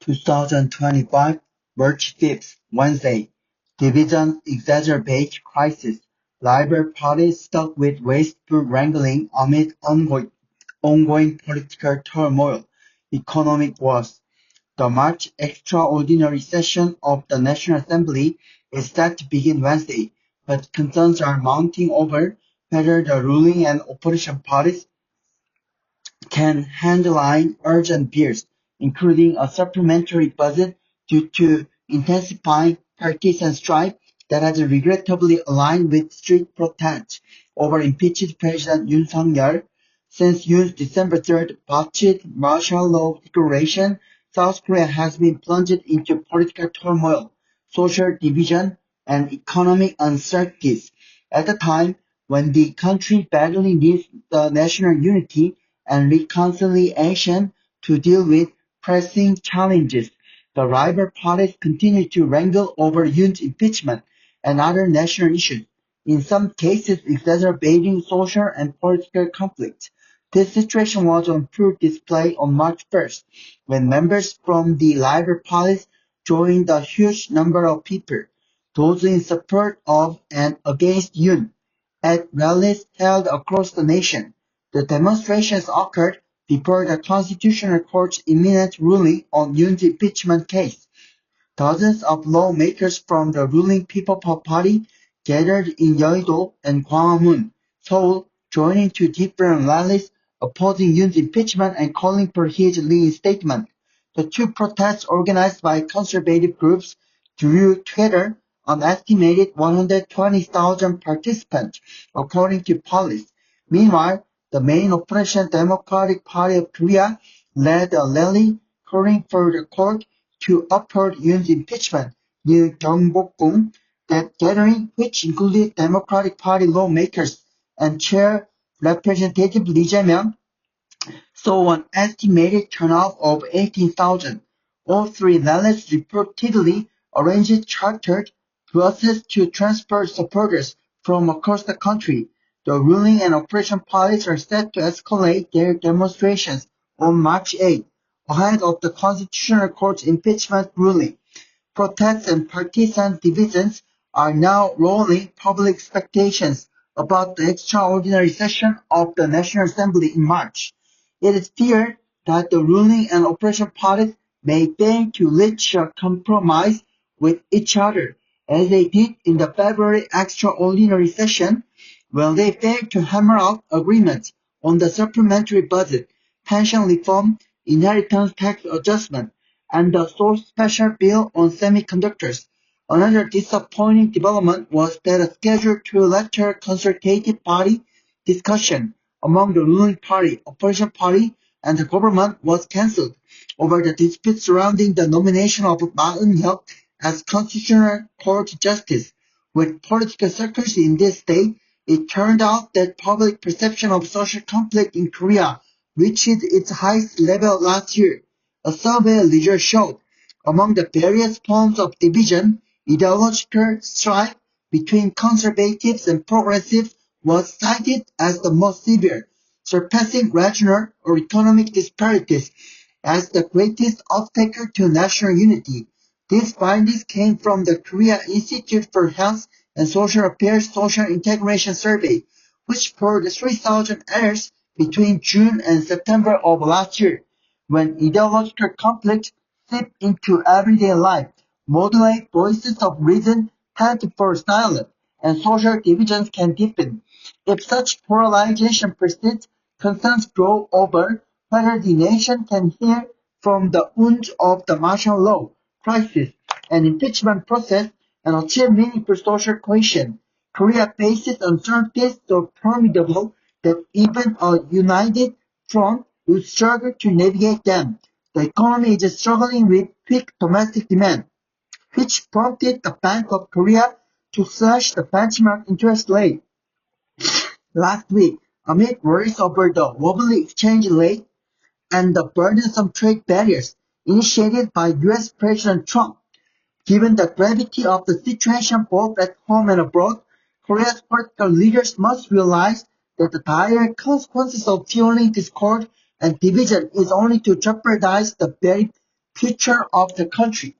2025, March 5th, Wednesday. Division exacerbates crisis. Labour Party stuck with wasteful wrangling amid ongoing political turmoil. Economic woes. The March extraordinary session of the National Assembly is set to begin Wednesday, but concerns are mounting over whether the ruling and opposition parties can handle urgent fears, including a supplementary budget due to intensifying partisan strife that has regrettably aligned with street protests over impeached President Yoon Suk-yeol. Since Yoon's December 3rd botched martial law declaration, South Korea has been plunged into political turmoil, social division, and economic uncertainties. At a time when the country badly needs the national unity and reconciliation to deal with pressing challenges, the rival parties continue to wrangle over Yoon's impeachment and other national issues, in some cases exacerbating social and political conflicts. This situation was on full display on March 1st, when members from the rival parties joined a huge number of people, those in support of and against Yoon, at rallies held across the nation. The demonstrations occurred before the Constitutional Court's imminent ruling on Yoon's impeachment case. Dozens of lawmakers from the ruling People Power Party gathered in Yeouido and Gwanghwamun, Seoul, joining two different rallies opposing Yoon's impeachment and calling for his reinstatement. The two protests, organized by conservative groups, drew together an estimated 120,000 participants, according to police. Meanwhile, the main opposition Democratic Party of Korea led a rally calling for the court to uphold Yoon's impeachment near Gyeongbokgung. That gathering, which included Democratic Party lawmakers and Chair Representative Lee Jae-myung, saw an estimated turnout of 18,000. All three rallies reportedly arranged chartered buses to transport supporters from across the country. The ruling and opposition parties are set to escalate their demonstrations on March 8, ahead of the Constitutional Court's impeachment ruling. Protests and partisan divisions are now rolling public expectations about the extraordinary session of the National Assembly in March. It is feared that the ruling and opposition parties may fail to reach a compromise with each other, as they did in the February extraordinary session, when they failed to hammer out agreements on the supplementary budget, pension reform, inheritance tax adjustment, and the Source Special Bill on Semiconductors. Another disappointing development was that a scheduled two-lecture consultative body discussion among the ruling party, opposition party, and the government was cancelled over the dispute surrounding the nomination of Ma Eun-hyuk as Constitutional Court Justice. With political circles in this state, it turned out that public perception of social conflict in Korea reached its highest level last year. A survey result showed among the various forms of division, ideological strife between conservatives and progressives was cited as the most severe, surpassing regional or economic disparities as the greatest obstacle to national unity. These findings came from the Korea Institute for Health and Social Affairs Social Integration Survey, which polled 3,000 errors between June and September of last year. When ideological conflicts seep into everyday life, moderate voices of reason tend to fall silent, and social divisions can deepen. If such polarization persists, concerns grow over whether the nation can heal from the wounds of the martial law, crisis, and impeachment process and achieve meaningful social cohesion. Korea faces uncertainties so formidable that even a united front would struggle to navigate them. The economy is struggling with weak domestic demand, which prompted the Bank of Korea to slash the benchmark interest rate last week amid worries over the wobbly exchange rate and the burdensome trade barriers initiated by U.S. President Trump. Given the gravity of the situation both at home and abroad, Korea's political leaders must realize that the dire consequences of fueling discord and division is only to jeopardize the very future of the country.